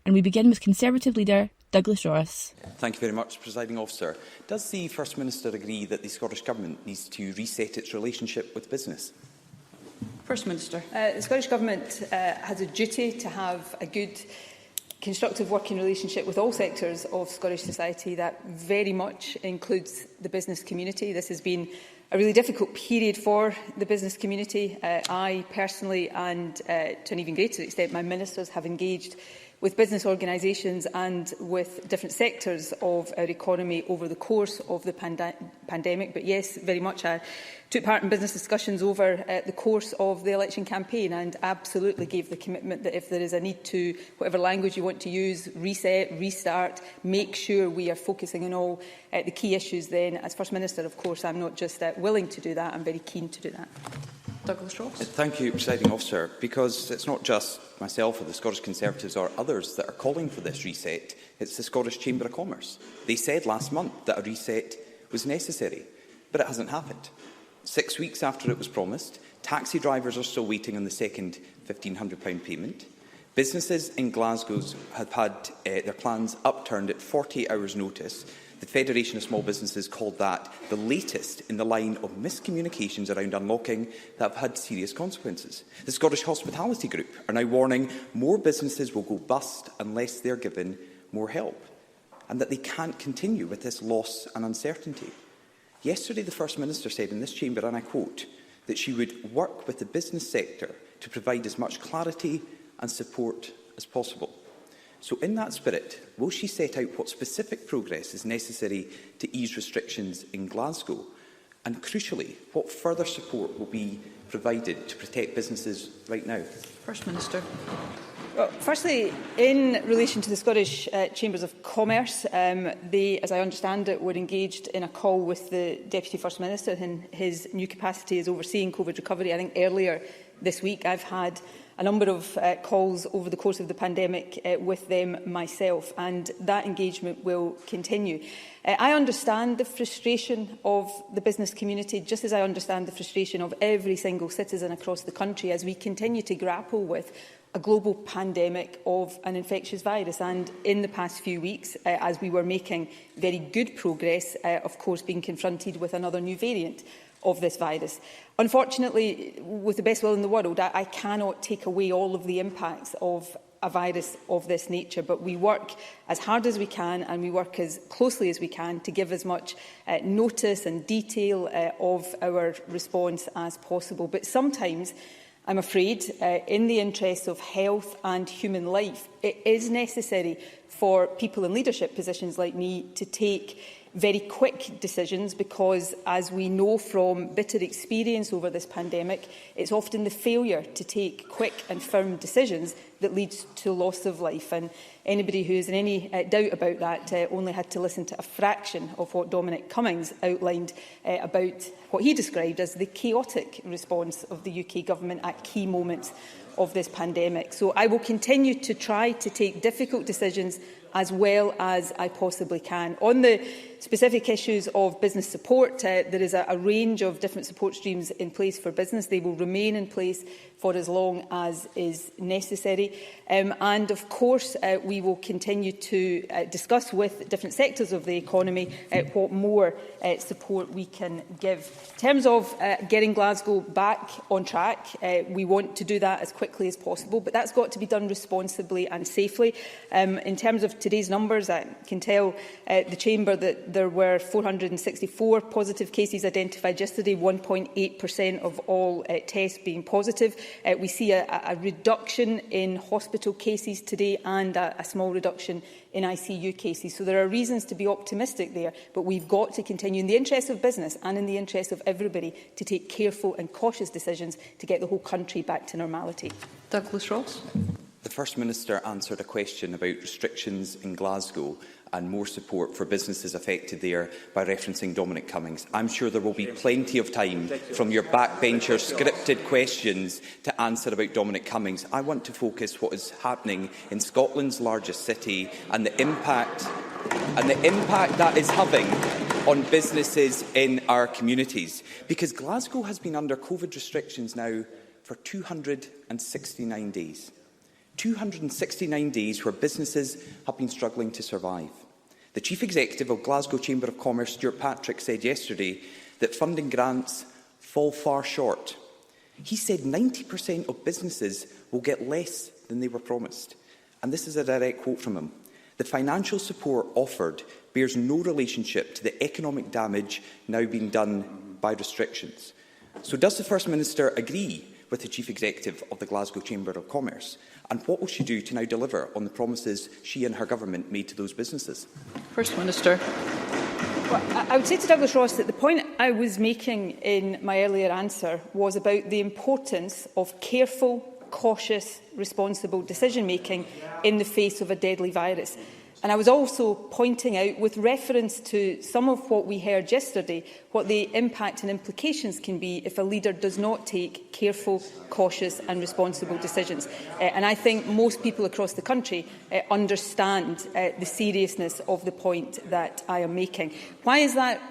And we begin with Conservative leader Douglas Ross. Thank you very much, Presiding Officer. Does the First Minister agree that the Scottish Government needs to reset its relationship with business? First Minister. The Scottish Government has a duty to have a good, constructive working relationship with all sectors of Scottish society. That very much includes the business community. This has been a really difficult period for the business community. I personally, and to an even greater extent my ministers, have engaged with business organisations and with different sectors of our economy over the course of the pandemic. But yes, very much I took part in business discussions over the course of the election campaign and absolutely gave the commitment that if there is a need to, whatever language you want to use, reset, restart, make sure we are focusing on all the key issues, then as First Minister, of course, I'm not just willing to do that, I'm very keen to do that. Douglas Ross. Thank you, Presiding Officer, because it's not just myself or the Scottish Conservatives or others that are calling for this reset, it's the Scottish Chamber of Commerce. They said last month that a reset was necessary, but it hasn't happened. 6 weeks after it was promised, taxi drivers are still waiting on the second £1,500 payment. Businesses in Glasgow have had their plans upturned at 48 hours' notice. The Federation of Small Businesses called that the latest in the line of miscommunications around unlocking that have had serious consequences. The Scottish Hospitality Group are now warning more businesses will go bust unless they are given more help, and that they can't continue with this loss and uncertainty. Yesterday, the First Minister said in this chamber, and I quote, that she would work with the business sector to provide as much clarity and support as possible. So in that spirit, will she set out what specific progress is necessary to ease restrictions in Glasgow? And crucially, what further support will be provided to protect businesses right now? First Minister. Well, firstly, in relation to the Scottish Chambers of Commerce, they, as I understand it, were engaged in a call with the Deputy First Minister in his new capacity as overseeing COVID recovery. I think earlier this week I've had a number of calls over the course of the pandemic with them myself, and that engagement will continue. I understand the frustration of the business community, just as I understand the frustration of every single citizen across the country as we continue to grapple with a global pandemic of an infectious virus. And in the past few weeks, as we were making very good progress, of course, being confronted with another new variant of this virus. Unfortunately, with the best will in the world, I cannot take away all of the impacts of a virus of this nature, but we work as hard as we can and we work as closely as we can to give as much notice and detail of our response as possible. But sometimes, I'm afraid, in the interests of health and human life, it is necessary for people in leadership positions like me to take very quick decisions because, as we know from bitter experience over this pandemic, it's often the failure to take quick and firm decisions that leads to loss of life. And anybody who is in any doubt about that only had to listen to a fraction of what Dominic Cummings outlined about what he described as the chaotic response of the UK Government at key moments of this pandemic. So I will continue to try to take difficult decisions as well as I possibly can. On the specific issues of business support, there is a range of different support streams in place for business. They will remain in place for as long as is necessary. And of course, we will continue to discuss with different sectors of the economy what more support we can give. In terms of getting Glasgow back on track, we want to do that as quickly as possible, but that's got to be done responsibly and safely. In terms of today's numbers, I can tell the Chamber that there were 464 positive cases identified yesterday, 1.8% of all tests being positive. We see a reduction in hospital cases today and a small reduction in ICU cases. So there are reasons to be optimistic there, but we've got to continue in the interest of business and in the interest of everybody to take careful and cautious decisions to get the whole country back to normality. Douglas Ross. The First Minister answered a question about restrictions in Glasgow and more support for businesses affected there by referencing Dominic Cummings. I'm sure there will be plenty of time from your backbencher scripted questions to answer about Dominic Cummings. I want to focus what is happening in Scotland's largest city and the impact that is having on businesses in our communities. Because Glasgow has been under COVID restrictions now for 269 days. 269 days where businesses have been struggling to survive. The Chief Executive of Glasgow Chamber of Commerce, Stuart Patrick, said yesterday that funding grants fall far short. He said 90% of businesses will get less than they were promised. And this is a direct quote from him. The financial support offered bears no relationship to the economic damage now being done by restrictions. So does the First Minister agree with the Chief Executive of the Glasgow Chamber of Commerce? And what will she do to now deliver on the promises she and her government made to those businesses? First Minister. Well, I would say to Douglas Ross that the point I was making in my earlier answer was about the importance of careful, cautious, responsible decision-making in the face of a deadly virus. And I was also pointing out, with reference to some of what we heard yesterday, what the impact and implications can be if a leader does not take careful, cautious and responsible decisions. And I think most people across the country understand the seriousness of the point that I am making. Why is that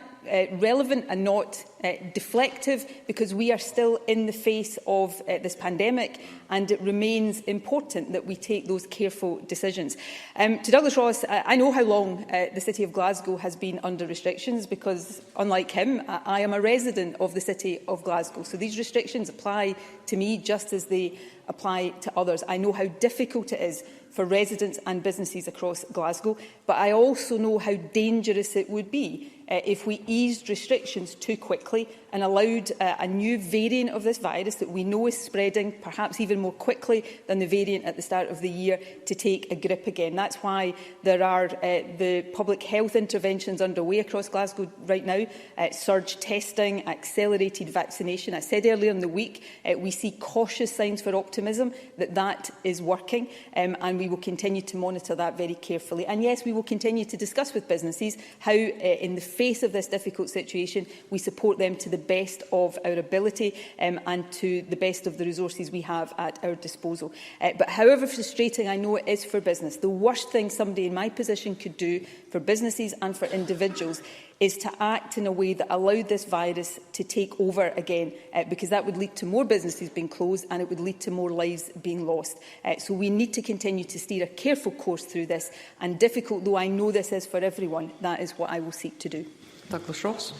relevant and not deflective? Because we are still in the face of this pandemic, and it remains important that we take those careful decisions. To Douglas Ross, I know how long the City of Glasgow has been under restrictions because, unlike him, I am a resident of the City of Glasgow. So these restrictions apply to me just as they apply to others. I know how difficult it is for residents and businesses across Glasgow, but I also know how dangerous it would be if we eased restrictions too quickly and allowed a new variant of this virus that we know is spreading perhaps even more quickly than the variant at the start of the year to take a grip again. That's why there are the public health interventions underway across Glasgow right now, surge testing, accelerated vaccination. I said earlier in the week we see cautious signs for optimism that that is working, and we will continue to monitor that very carefully. And yes, we will continue to discuss with businesses how in the face of this difficult situation we support them to the best of our ability and to the best of the resources we have at our disposal. But however frustrating I know it is for business, the worst thing somebody in my position could do for businesses and for individuals is to act in a way that allowed this virus to take over again, because that would lead to more businesses being closed and it would lead to more lives being lost. So we need to continue to steer a careful course through this, and difficult though I know this is for everyone, that is what I will seek to do. Douglas Ross.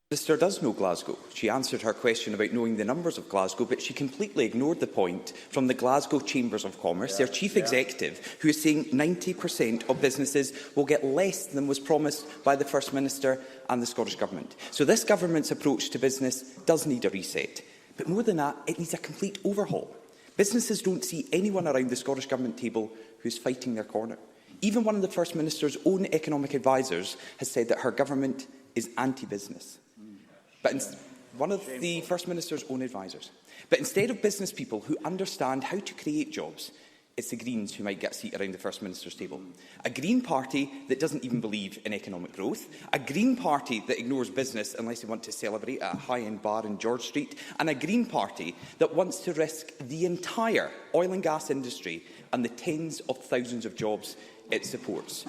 The Minister does know Glasgow. She answered her question about knowing the numbers of Glasgow, but she completely ignored the point from the Glasgow Chambers of Commerce, their Chief Executive, who is saying 90% of businesses will get less than was promised by the First Minister and the Scottish Government. So this Government's approach to business does need a reset. But more than that, it needs a complete overhaul. Businesses don't see anyone around the Scottish Government table who's fighting their corner. Even one of the First Minister's own economic advisers has said that her government is anti-business. One of the First Minister's own advisers. But instead of business people who understand how to create jobs, it's the Greens who might get a seat around the First Minister's table. A Green party that doesn't even believe in economic growth, a Green party that ignores business unless they want to celebrate at a high-end bar in George Street, and a Green party that wants to risk the entire oil and gas industry and the tens of thousands of jobs it supports.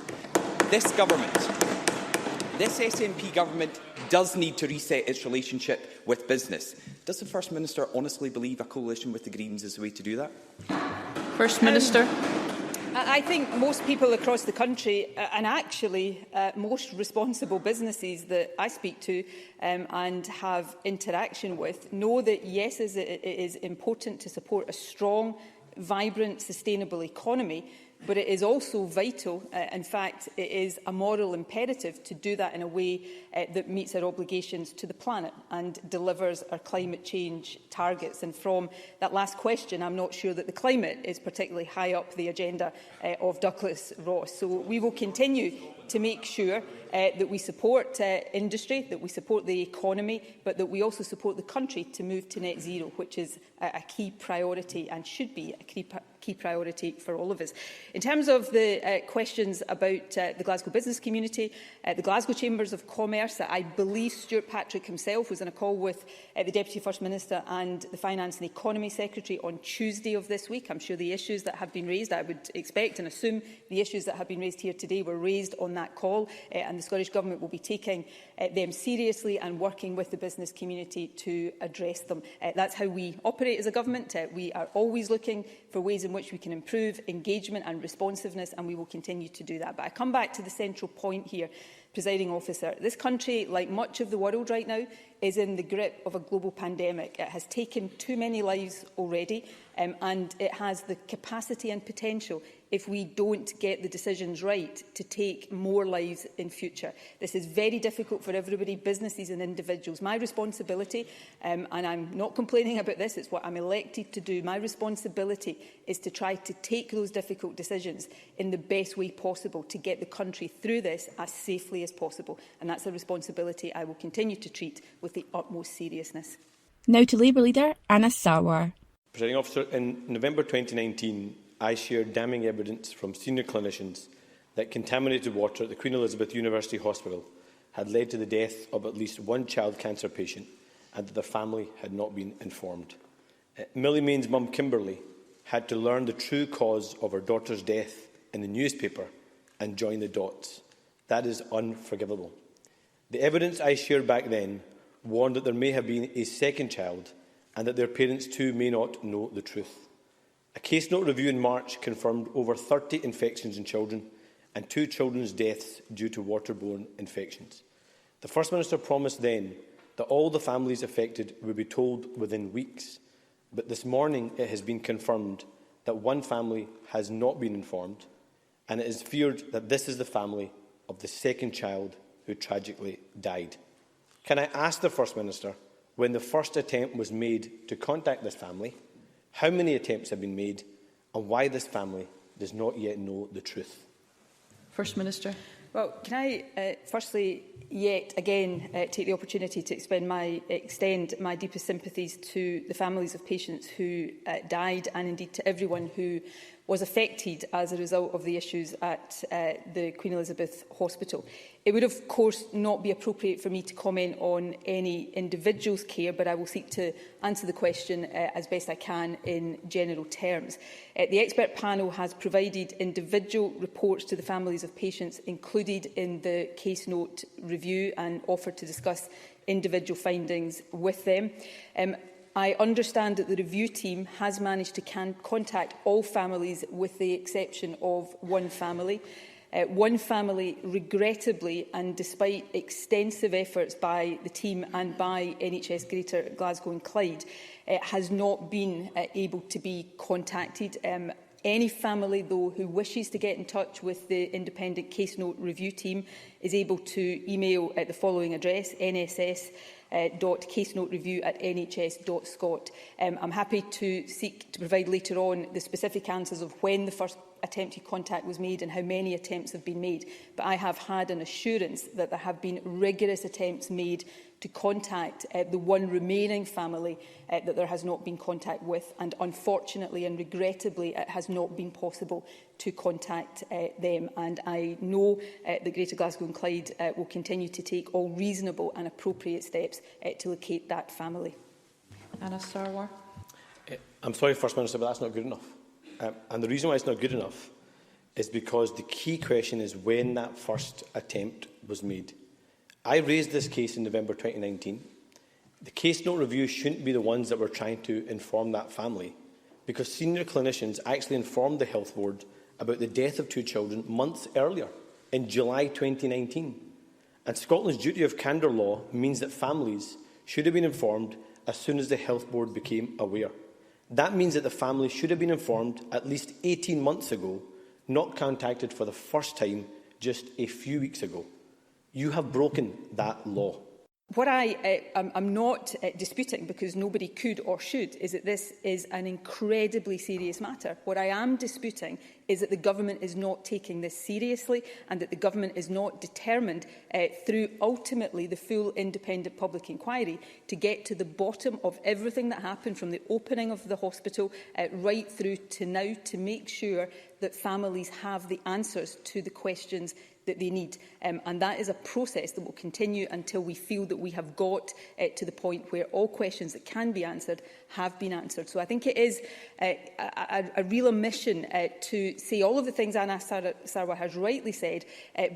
This SNP government does need to reset its relationship with business. Does the First Minister honestly believe a coalition with the Greens is the way to do that? First Minister. I think most people across the country, and actually most responsible businesses that I speak to and have interaction with, know that yes, it is important to support a strong, vibrant, sustainable economy, but it is also vital, in fact, it is a moral imperative to do that in a way that meets our obligations to the planet and delivers our climate change targets. And from that last question, I'm not sure that the climate is particularly high up the agenda of Douglas Ross. So we will continue to make sure that we support industry, that we support the economy, but that we also support the country to move to net zero, which is a key priority and should be a key priority for all of us. In terms of the questions about the Glasgow business community, the Glasgow Chambers of Commerce, I believe Stuart Patrick himself was on a call with the Deputy First Minister and the Finance and Economy Secretary on Tuesday of this week. I'm sure the issues that have been raised, I would expect and assume the issues that have been raised here today were raised on that call, and the Scottish Government will be taking them seriously and working with the business community to address them. That's how we operate as a government. We are always looking for ways in which we can improve engagement and responsiveness, and we will continue to do that. But I come back to the central point here, Presiding Officer. This country, like much of the world right now, is in the grip of a global pandemic. It has taken too many lives already, and it has the capacity and potential, if we don't get the decisions right, to take more lives in future. This is very difficult for everybody, businesses and individuals. My responsibility, and I'm not complaining about this, it's what I'm elected to do, my responsibility is to try to take those difficult decisions in the best way possible to get the country through this as safely as possible. And that's a responsibility I will continue to treat with the utmost seriousness. Now to Labour leader Anna Sarwar. Presiding Officer, in November 2019, I shared damning evidence from senior clinicians that contaminated water at the Queen Elizabeth University Hospital had led to the death of at least one child cancer patient and that their family had not been informed. Millie Main's mum, Kimberly, had to learn the true cause of her daughter's death in the newspaper and join the dots. That is unforgivable. The evidence I shared back then warned that there may have been a second child and that their parents too may not know the truth. A case note review in March confirmed over 30 infections in children and 2 children's deaths due to waterborne infections. The First Minister promised then that all the families affected would be told within weeks, but this morning it has been confirmed that one family has not been informed, and it is feared that this is the family of the second child who tragically died. Can I ask the First Minister, when the first attempt was made to contact this family, how many attempts have been made and why this family does not yet know the truth? First Minister. Well, can I firstly yet again take the opportunity to extend my deepest sympathies to the families of patients who died, and indeed to everyone who was affected as a result of the issues at the Queen Elizabeth Hospital. It would, of course, not be appropriate for me to comment on any individual's care, but I will seek to answer the question as best I can in general terms. The expert panel has provided individual reports to the families of patients included in the case note review and offered to discuss individual findings with them. I understand that the review team has managed to contact all families with the exception of one family. One family, regrettably, and despite extensive efforts by the team and by NHS Greater Glasgow and Clyde, has not been able to be contacted. Any family, though, who wishes to get in touch with the independent case note review team is able to email at the following address, nss.casenotereview@nhs.scot. I'm happy to seek to provide later on the specific answers of when the first attempted contact was made and how many attempts have been made. But I have had an assurance that there have been rigorous attempts made to contact the one remaining family that there has not been contact with, and unfortunately and regrettably it has not been possible to contact them. And I know that Greater Glasgow and Clyde will continue to take all reasonable and appropriate steps to locate that family. Anna Sarwar. I'm sorry, First Minister, but that's not good enough. And the reason why it's not good enough is because the key question is when that first attempt was made. I raised this case in November 2019. The case note review shouldn't be the ones that were trying to inform that family, because senior clinicians actually informed the Health Board about the death of 2 children months earlier, in July 2019. And Scotland's duty of candour law means that families should have been informed as soon as the Health Board became aware. That means that the family should have been informed at least 18 months ago, not contacted for the first time just a few weeks ago. You have broken that law. What I'm not disputing, because nobody could or should, is that this is an incredibly serious matter. What I am disputing is that the government is not taking this seriously, and that the government is not determined through ultimately the full independent public inquiry to get to the bottom of everything that happened from the opening of the hospital right through to now, to make sure that families have the answers to the questions that they need. And that is a process that will continue until we feel that we have got to the point where all questions that can be answered have been answered. So I think it is a real omission to say all of the things Anna Sarwar has rightly said,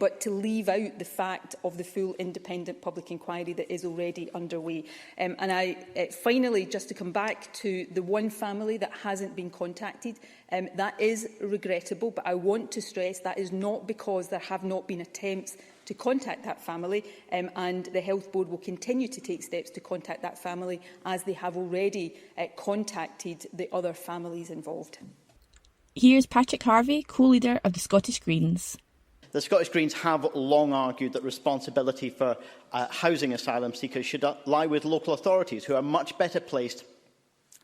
but to leave out the fact of the full independent public inquiry that is already underway. And finally, just to come back to the one family that hasn't been contacted, that is regrettable, but I want to stress that is not because there have not been attempts to contact that family, and the Health Board will continue to take steps to contact that family, as they have already contacted the other families involved. Here's Patrick Harvie, co-leader of the Scottish Greens. The Scottish Greens have long argued that responsibility for housing asylum seekers should lie with local authorities, who are much better placed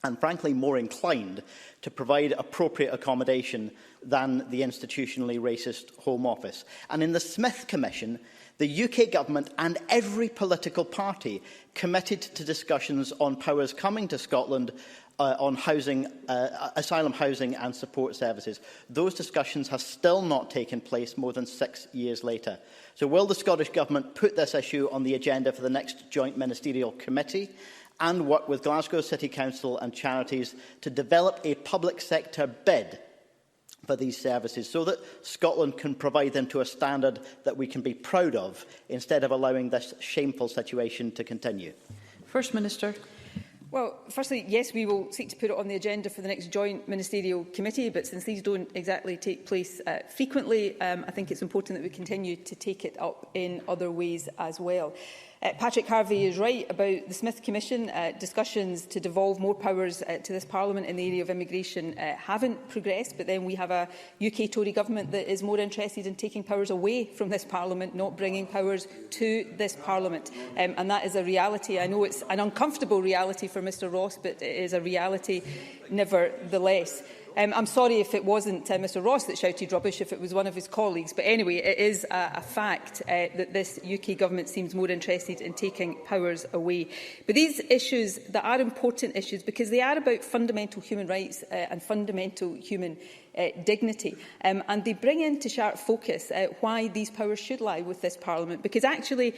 and frankly more inclined to provide appropriate accommodation than the institutionally racist Home Office. And in the Smith Commission, the UK government and every political party committed to discussions on powers coming to Scotland on housing, asylum housing and support services. Those discussions have still not taken place more than 6 years later. So will the Scottish Government put this issue on the agenda for the next joint ministerial committee, and work with Glasgow City Council and charities to develop a public sector bid for these services, so that Scotland can provide them to a standard that we can be proud of, instead of allowing this shameful situation to continue? First Minister. Well, firstly, yes, we will seek to put it on the agenda for the next joint ministerial committee, but since these don't exactly take place frequently, I think it's important that we continue to take it up in other ways as well. Patrick Harvie is right about the Smith Commission. Discussions to devolve more powers to this Parliament in the area of immigration haven't progressed, but then we have a UK Tory government that is more interested in taking powers away from this Parliament, not bringing powers to this Parliament. And that is a reality. I know it's an uncomfortable reality for Mr Ross, but it is a reality nevertheless. I'm sorry if it wasn't Mr Ross that shouted rubbish, if it was one of his colleagues. But anyway, it is a fact that this UK government seems more interested in taking powers away. But these issues that are important issues, because they are about fundamental human rights and fundamental human dignity. And they bring into sharp focus why these powers should lie with this Parliament. Because actually,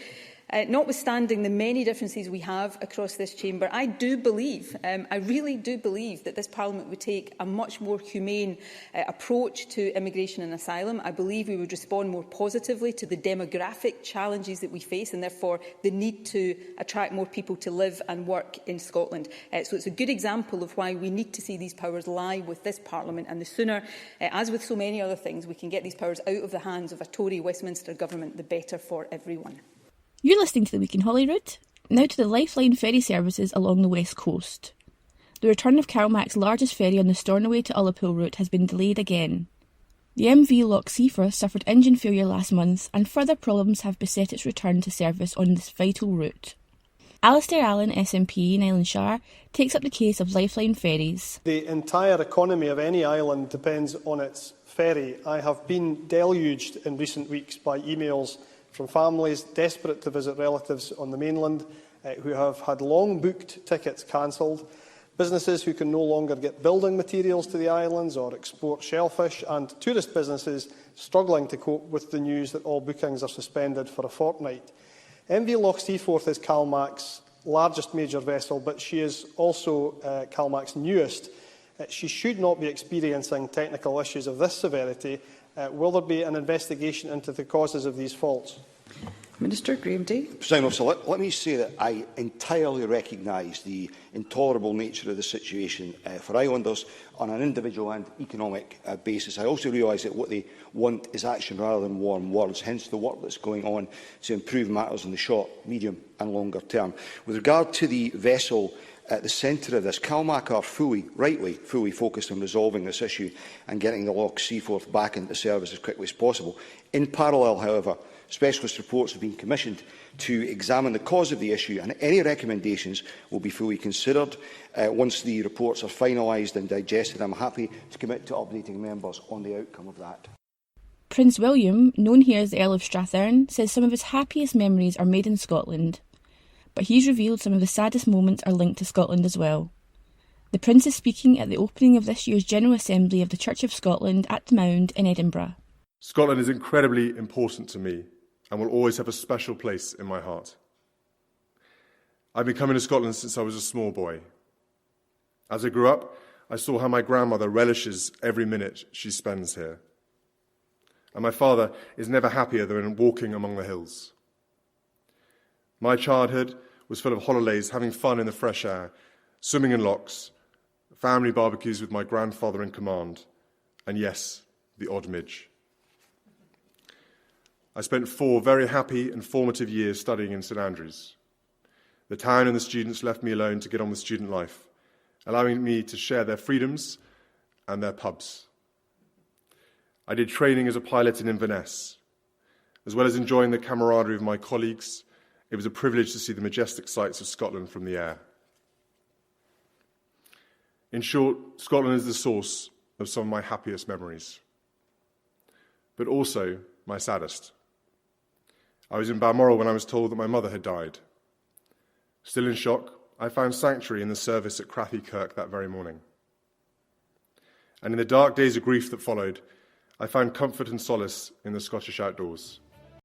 notwithstanding the many differences we have across this chamber, I do believe, I really do believe that this Parliament would take a much more humane approach to immigration and asylum. I believe we would respond more positively to the demographic challenges that we face, and therefore the need to attract more people to live and work in Scotland. So it's a good example of why we need to see these powers lie with this Parliament, and the sooner, as with so many other things, we can get these powers out of the hands of a Tory Westminster government, the better for everyone. You're listening to The Week in Holyrood. Now to the Lifeline ferry services along the west coast. The return of CalMac's largest ferry on the Stornoway to Ullapool route has been delayed again. The MV Loch Seaforth suffered engine failure last month, and further problems have beset its return to service on this vital route. Alistair Allen, SNP in Islandshire, takes up the case of Lifeline ferries. The entire economy of any island depends on its ferry. I have been deluged in recent weeks by emails from families desperate to visit relatives on the mainland who have had long booked tickets cancelled, businesses who can no longer get building materials to the islands or export shellfish, and tourist businesses struggling to cope with the news that all bookings are suspended for a fortnight. MV Loch Seaforth is CalMac's largest major vessel, but she is also CalMac's newest. She should not be experiencing technical issues of this severity. Will there be an investigation into the causes of these faults? Minister Graham Day. Presiding Officer, let me say that I entirely recognise the intolerable nature of the situation for islanders on an individual and economic basis. I also realise that what they want is action rather than warm words, hence the work that's going on to improve matters in the short, medium and longer term. With regard to the vessel at the centre of this. CalMac are rightly fully focused on resolving this issue and getting the Loch Seaforth back into service as quickly as possible. In parallel, however, specialist reports have been commissioned to examine the cause of the issue, and any recommendations will be fully considered. Once the reports are finalised and digested, I am happy to commit to updating members on the outcome of that. Prince William, known here as the Earl of Strathearn, says some of his happiest memories are made in Scotland. But he's revealed some of the saddest moments are linked to Scotland as well. The Prince is speaking at the opening of this year's General Assembly of the Church of Scotland at the Mound in Edinburgh. Scotland is incredibly important to me and will always have a special place in my heart. I've been coming to Scotland since I was a small boy. As I grew up, I saw how my grandmother relishes every minute she spends here. And my father is never happier than walking among the hills. My childhood was full of holidays, having fun in the fresh air, swimming in lochs, family barbecues with my grandfather in command, and yes, the odd midge. I spent 4 very happy and formative years studying in St Andrews. The town and the students left me alone to get on with student life, allowing me to share their freedoms and their pubs. I did training as a pilot in Inverness. As well as enjoying the camaraderie of my colleagues, it was a privilege to see the majestic sights of Scotland from the air. In short, Scotland is the source of some of my happiest memories, but also my saddest. I was in Balmoral when I was told that my mother had died. Still in shock, I found sanctuary in the service at Crathie Kirk that very morning. And in the dark days of grief that followed, I found comfort and solace in the Scottish outdoors.